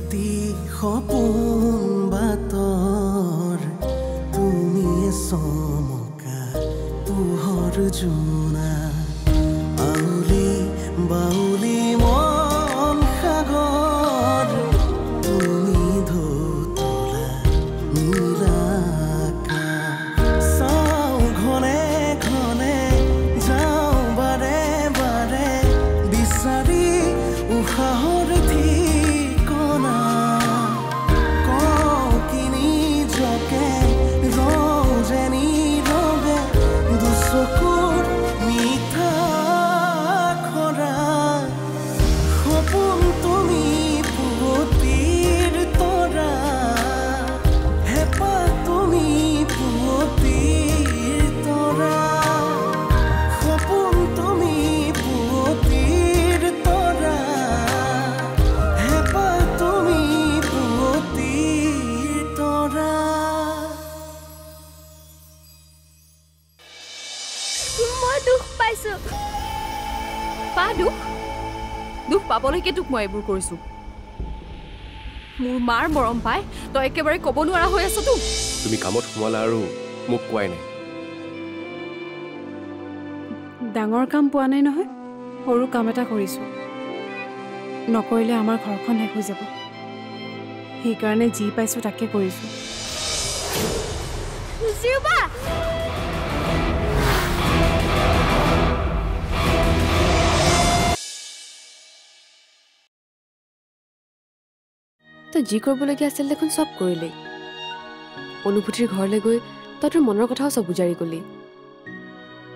বিৰতি সপোন বাতৰ তুমি চমকা পোহৰ জোনা আউলি বাউলি মন সাগৰ তুমি ধুতলা নীলাকা চাও ঘনে ঘনে যাও বাৰে বাৰে বিচাৰি উশাহৰ ঠিকনা কওঁ কিনি জকে ৰওঁ যেনি ৰবে দুচকুৰ মিঠা খৰা সপোন তুমি পুৱতিৰ তৰা হেঁপাহ তুমি পুৱতিৰ তৰা সপোন তুমি পুৱতিৰ তৰা হেঁপাহ তুমি পুৱতিৰ তৰা মই দুখ পাইছো পা দুখ দুখ পাবলৈকে তোক মই এইবোৰ কৰিছো মোৰ মাৰ মৰম পাই তই একেবাৰে ক'ব নোৱাৰা হৈ আছ তো তুমি কামত সোমালা আৰু মোক কোৱাই নাই ডাঙৰ কাম পোৱা নাই নহয় সৰু কাম এটা কৰিছোঁ নকৰিলে আমাৰ ঘৰখন শেষ হৈ যাব সেইকাৰণে যি পাইছোঁ তাকে কৰিছোঁ জিউবা তই যি কৰিবলগীয়া আছিল দেখোন চব কৰিলি অনুভূতিৰ ঘৰলৈ গৈ তই তোৰ মনৰ কথাও চব বুজাৰি গলি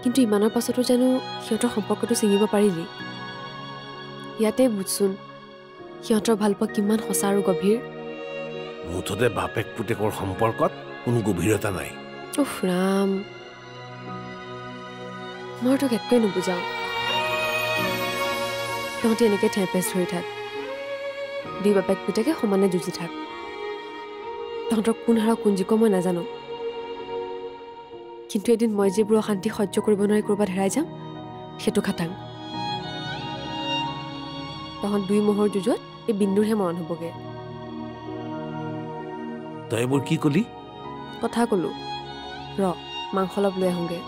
কিন্তু ইমানৰ পাছতো জানো সিহঁতৰ সম্পৰ্কটো ছিঙিব পাৰিলি ইয়াতে বুজচোন সিহঁতৰ ভালপোৱা কিমান সঁচা আৰু গভীৰ মুঠতে বাপেক পুতেকৰ সম্পৰ্কত কোনো গভীৰতা নাই উফ ৰাম মই তোক একোৱে নুবুজাওঁ তহঁতি এনেকৈ ঠেপেচ ধৰি থাক দুই বাপেক পুতেকে সমানে যুঁজি থাক তহঁতৰ কোন হাৰা কোন জিক মই নাজানো কিন্তু এদিন মই যিবোৰ অশান্তি সহ্য কৰিব নোৱাৰি ক'ৰবাত হেৰাই যাম সেইটো খাটাং তহঁত দুই মহৰ যুঁজত এই বিন্দুৰহে মৰণ হ'বগে তই এইবোৰ কি কলি কথা ক'লো ৰ মাংস অলপ লৈ আহোঁগে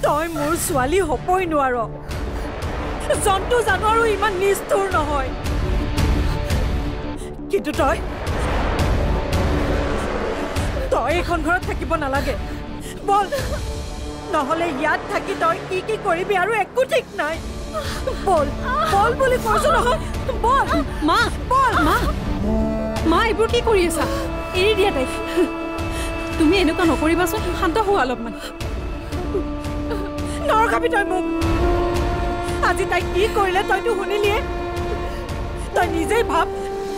তই মোৰ ছোৱালী হ'বই নোৱাৰ জন্তু জানোৱাৰো ইমান নিষ্ঠুৰ নহয় কিন্তু তই এখন ঘৰত থাকিব নালাগে বল নহলে ইয়াত থাকি তই কি কি কৰিবি আৰু একো ঠিক নাই বল বল বুলি কৈছো নহয় বল মা বল মা মা এইবোৰ কি কৰি আছা এৰি দিয়া তাইক তুমি এনেকুৱা নকৰিবাচোন শান্ত হোৱা অলপমান নৰখাবি তই মোক আজি তাই কি কৰিলে তইতো শুনিলিয়ে তই নিজেই ভাব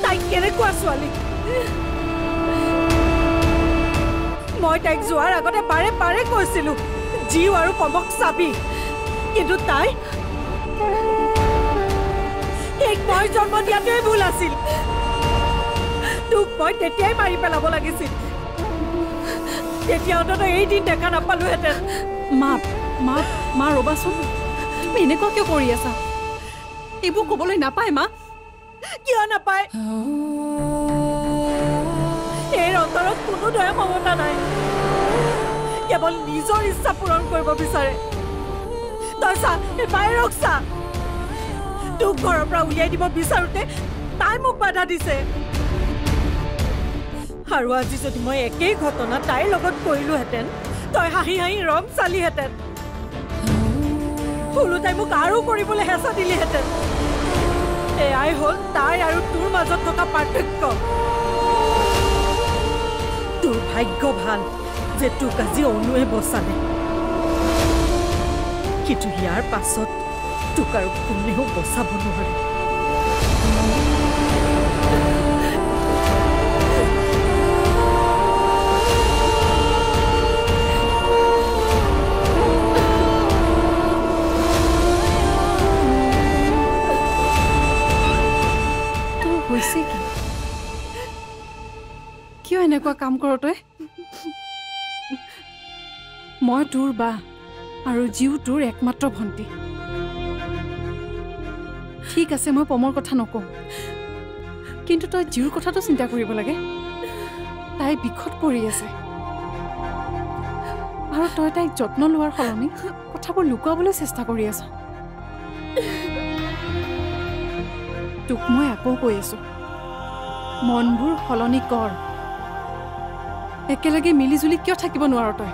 তাই কেনেকুৱা ছোৱালী তাইক যোৱাৰ আগতে বাৰে বাৰে কৈছিলো জীৱ আৰু পমক চাবি, কিন্তু তাই মই জন্ম দিয়াটোৱে ভুল আছিল। তোক মই তেতিয়াই মাৰি পেলাব লাগিছিল, তেতিয়া অন্তত এই দিন দেখা নাপালোহেঁতেন। মা মা মা ৰবাচোন, তুমি এনেকুৱা কিয় কৰি আছা? এইবোৰ ক'বলৈ নাপায় মা। কিয় নাপায়? এই অন্তৰত কোনো দয়া মমতা নাই, কেৱল নিজৰ ইচ্ছা পূৰণ কৰিব বিচাৰে। তই চা, বাহিৰক চা, তোক ঘৰৰ পৰা উলিয়াই দিব বিচাৰোতে তাই মোক বাধা দিছে। আৰু আজি যদি মই একেই ঘটনা তাইৰ লগত কৰিলোহেঁতেন, তই হাঁহি হাঁহি ৰং চালিহেঁতেন, ওলোটাই মোক আৰু কৰিবলৈ হেঁচা দিলিহেঁতেন। এয়াই হ'ল তাই আৰু তোৰ মাজত থকা পাৰ্থক্য। তোৰ ভাগ্য ভাল যে তোক আজি অনুৱে বচালে, কিন্তু ইয়াৰ পাছত তোক আৰু কোনেও বচাব নোৱাৰে। হৈছে কি? কিয় এনেকুৱা কাম কৰ তই? মই তোৰ বা আৰু জীও তোৰ একমাত্ৰ ভণ্টি। ঠিক আছে, মই পমৰ কথা নকওঁ, কিন্তু তই জীউৰ কথাটো চিন্তা কৰিব লাগে। তাই বিষত পৰি আছে আৰু তই তাইক যত্ন লোৱাৰ সলনি কথাবোৰ লুকুৱাবলৈ চেষ্টা কৰি আছ। তোক মই আকৌ কৈ আছো, মনবোৰ সলনি কৰ। একেলগে মিলিজুলি কিয় থাকিব নোৱাৰ তই?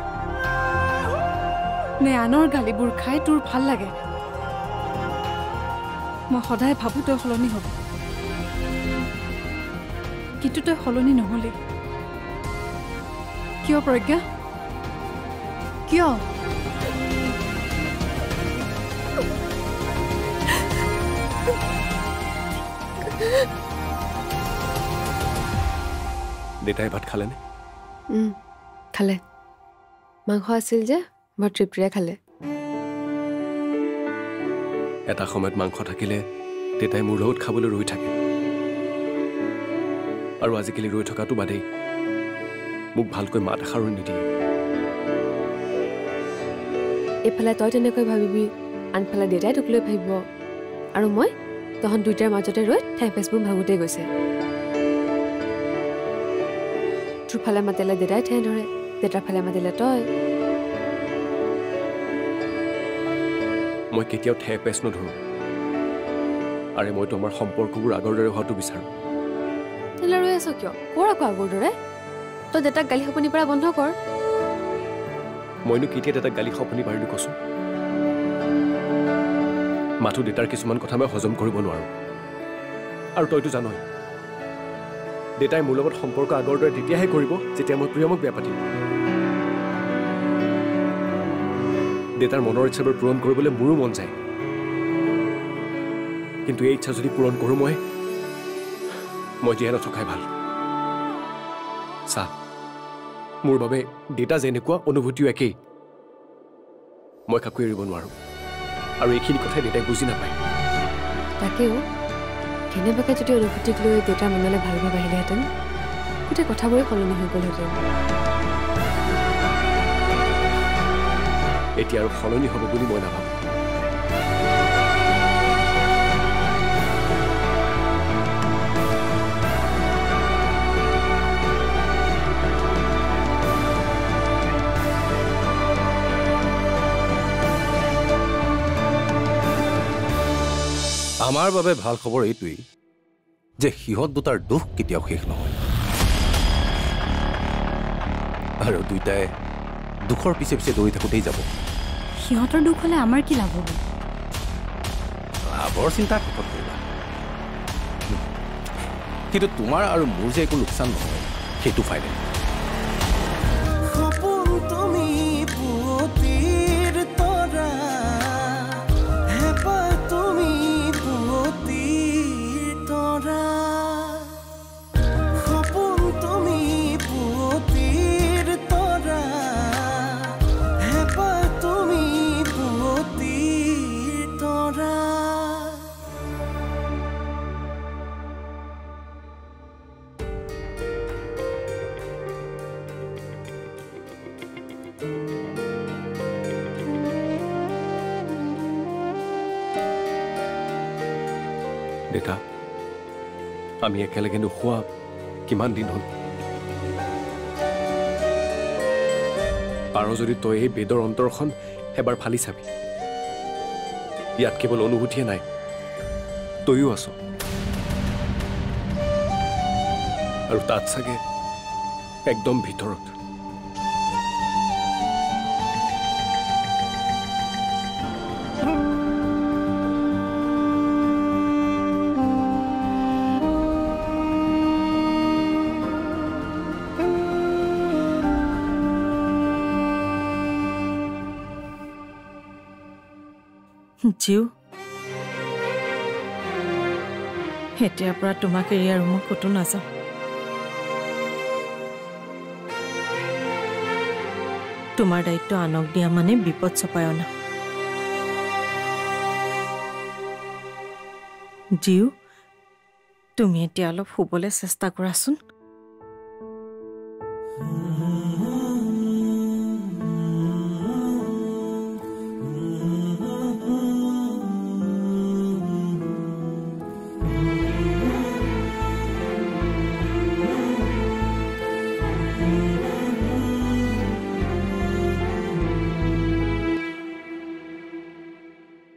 নে আনৰ গালিবোৰ খাই তোৰ ভাল লাগে? মই সদায় ভাবো তই সলনি হ'ব, কিন্তু তই সলনি নহলি কিয় প্ৰজ্ঞা? কিয়? দেউতাই ভাত খালেনে? খালে। মাংস আছিল যে বৰ তৃপ্তিৰে খালে। এটা সময়ত মাংস থাকিলে দেউতাই মোৰ লগত খাবলৈ ৰৈ থাকে, আৰু আজিকালি ৰৈ থকাটো বাদেই মোক ভালকৈ মাত এষাৰো নিদিয়ে। এইফালে তই তেনেকৈ ভাবিবি, আনফালে দেউতাই তোক লৈ ভাবিব, আৰু মই তহঁত দুইটাৰ মাজতে ৰৈ ঠাই পেচবোৰ ভাঙোতেই গৈছে। তোৰ ফালে মাতিলে দেউতাই ঠাই ধৰে, দেউতাৰ ফালে মাতিলে তই। মই কেতিয়াও ঠেহ পেচ নধৰোঁ, আৰু মইতো আমাৰ সম্পৰ্কবোৰ আগৰ দৰে হোৱাটো বিচাৰোঁ। তেলে ৰৈ আছ কিয়? কৰ আকৌ আগৰ দৰে। তই দেউতাক গালি সপনি পৰা বন্ধ কৰ। মইনো কেতিয়া দেউতাক গালি সপনি পাৰিলোঁ কচোন? মাথো দেউতাৰ কিছুমান কথা মই হজম কৰিব নোৱাৰোঁ, আৰু তইতো জানই দেউতাই মোৰ লগত সম্পৰ্ক আগৰ দৰে তেতিয়াহে কৰিব যেতিয়া মই প্ৰিয়মক বেয়া পাতিম। দেউতাৰ মনৰ ইচ্ছাবোৰ পূৰণ কৰিবলৈ মোৰো মন যায়, কিন্তু এই ইচ্ছা যদি পূৰণ কৰোঁ মই জীয়াই নথকাই ভাল। চা, মোৰ বাবে দেউতা যেনেকুৱা অনুভূতিও একেই। মই কাকো এৰিব নোৱাৰোঁ, আৰু এইখিনি কথাই দেউতাই বুজি নাপায়। তাকেও কেনেবাকৈ যদি অনুভূতিক লৈ দেউতাৰ মনলৈ ভাল ভাৱ আহিলেহেঁতেন, গোটেই কথাবোৰে সলনি হৈ গ'লহেঁতেন। এতিয়া আৰু সলনি হ'ব বুলি মই নাভাবোঁ। আমাৰ বাবে ভাল খবৰ এইটোৱেই যে সিহঁত দুটাৰ দুখ কেতিয়াও শেষ নহয়, আৰু দুইটাই দুখৰ পিছে পিছে দৌৰি থাকোঁতেই যাব। সিহঁতৰ দুখ হ'লে আমাৰ কি লাভ হ'ব? লাভৰ চিন্তা শেষত কৰিবা, কিন্তু তোমাৰ আৰু মোৰ যে একো লোকচান নহয় সেইটো ফাইনেল। সপোন তুমি পুৱতিৰ তৰা, হেঁপাহ তুমি পুৱতিৰ তৰা, সপোন তুমি পুৱতিৰ তৰা, দেতা আমি একেলগে নোখোৱা কিমান দিন হ'ল পাৰ যদি তই এই বেদৰ অন্তৰখন এবাৰ ফালি চাবি ইয়াত কেৱল অনুভূতিয়ে নাই তইও আছ আৰু তাত চাগে একদম ভিতৰত জিউ এতিয়াৰ পৰা তোমাক এৰি আৰু মই ক'তো নাযাওঁ তোমাৰ দায়িত্ব আনক দিয়া মানে বিপদ চপাই অনা জিউ তুমি এতিয়া অলপ শুবলৈ চেষ্টা কৰাচোন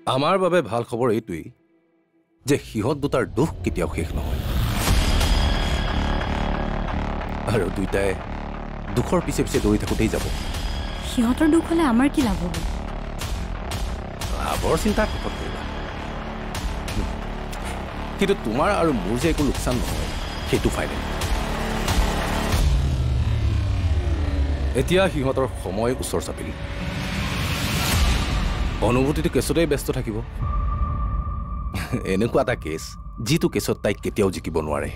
আমাৰ বাবে ভাল খবৰ এইটোৱেই যে সিহঁত দুটাৰ দুখ কেতিয়াও শেষ নহয় আৰু দুইটাই দুখৰ পিছে পিছে দৌৰি থাকোঁতেই যাব সিহঁতৰ দুখ হ'লে আমাৰ কি লাভ হ'ব লাভৰ চিন্তা শেষত কৰিবা কিন্তু তোমাৰ আৰু মোৰ যে একো লোকচান নহয় সেইটো ফাইনেল এতিয়া সিহঁতৰ সময় ওচৰ চাপিল অনুভূতিটো কেছতেই ব্যস্ত থাকিব এনেকুৱা এটা কেছ যিটো কেছত তাইক কেতিয়াও জিকিব নোৱাৰে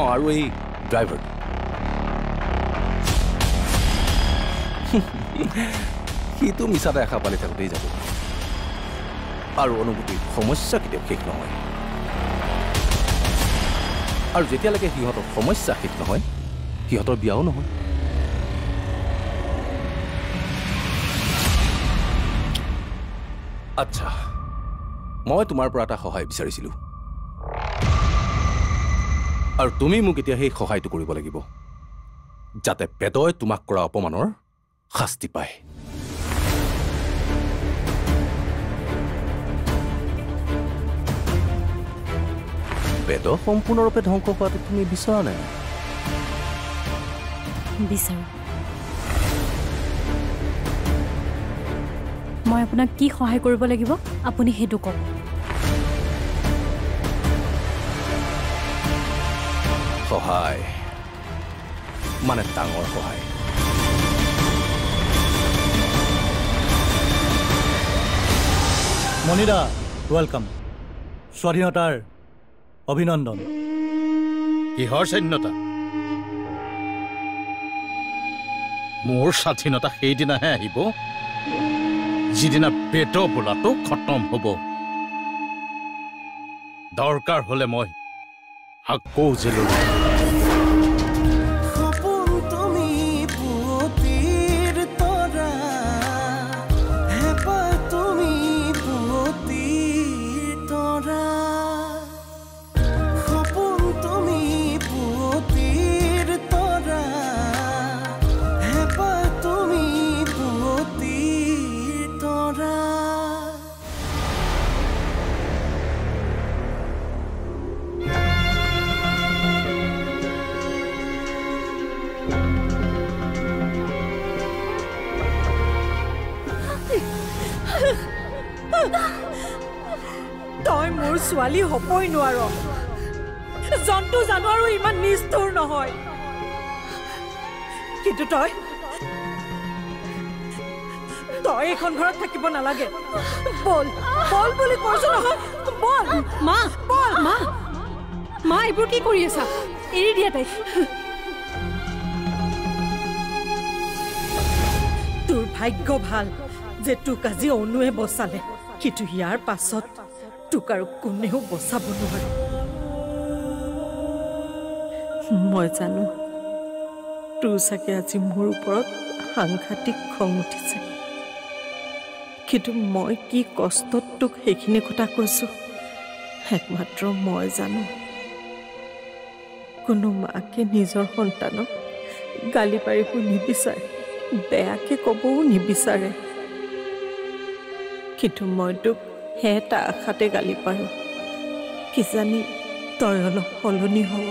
আৰু এই ড্ৰাইভাৰ সিটো মিছাতে আশা পালি থাকোঁতেই যাব আৰু অনুভূতিৰ সমস্যা কেতিয়াও শেষ নহয় আৰু যেতিয়ালৈকে সিহঁতৰ সমস্যা শেষ নহয় সিহঁতৰ বিয়াও নহয় আচ্ছা মই তোমাৰ পৰা এটা সহায় বিচাৰিছিলোঁ আৰু তুমি মোক এতিয়া সেই সহায়টো কৰিব লাগিব যাতে বেদই তোমাক কৰা অপমানৰ শাস্তি পায় বেদ সম্পূৰ্ণৰূপে ধ্বংস হোৱাটো তুমি বিচৰা নাই বিচাৰোঁ মই আপোনাক কি সহায় কৰিব লাগিব আপুনি সেইটো কওক সহায় মানে ডাঙৰ সহায় মণিদা ৱেলকাম স্বাধীনতাৰ অভিনন্দন কিহৰ স্বাধীনতা মোৰ স্বাধীনতা সেইদিনাহে আহিব যিদিনা বেদ বোলাটো খতম হ'ব দৰকাৰ হ'লে মই আকৌ জেললৈ তই মোৰ ছোৱালী হ'বই নোৱাৰ জন্তু জানোৱাৰো ইমান নিষ্ঠুৰ নহয় কিন্তু তই এইখন ঘৰত থাকিব নালাগে বল বল বুলি কৈছো নহয় বল মা বল মা মা এইবোৰ কি কৰি আছা এৰি দিয়া তাইক তোৰ ভাগ্য ভাল যে তোক আজি অনুৱে বচালে কিন্তু ইয়াৰ পাছত তোক আৰু কোনেও বচাব নোৱাৰে মই জানো তোৰ চাগে আজি মোৰ ওপৰত সাংঘাতিক খং উঠিছে কিন্তু মই কি কষ্টত তোক সেইখিনি কথা কৈছো একমাত্ৰ মই জানো কোনো মাকে নিজৰ সন্তানক গালি পাৰিব নিবিচাৰে বেয়াকে ক'বও নিবিচাৰে কিন্তু মই তোক এটা আশাতে গালি পাৰো কিজানি তই অলপ সলনি হ'ব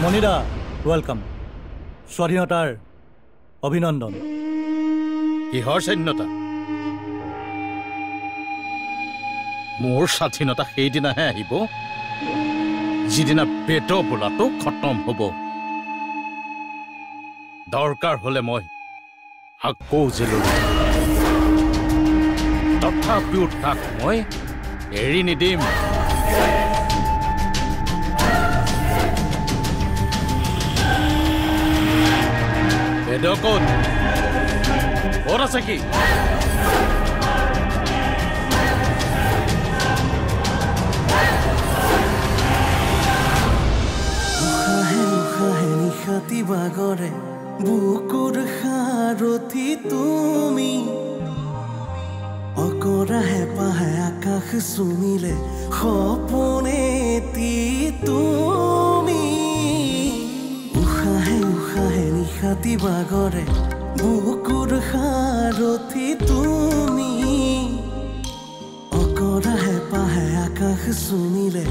মণিদা ৱেলকাম স্বাধীনতাৰ অভিনন্দন কিহৰ স্বাধীনতা মোৰ স্বাধীনতা সেইদিনাহে আহিব যিদিনা পেট বোলাটো খতম হ'ব দৰকাৰ হ'লে মই আকৌ জেললৈ তথাপিও তাক মই এৰি নিদিম ক'ত আছে কি নিশাতি বাগৰে বুকুৰ সাৰথি তুমি অকৰা হেঁপাহে আকাশ চুমিলে সপোনেতি তুমি উশাহে উশাহে নিশাতি বাগৰে বুকুৰ সাৰথি তুমি অকৰা হেঁপাহে আকাশ চুমিলে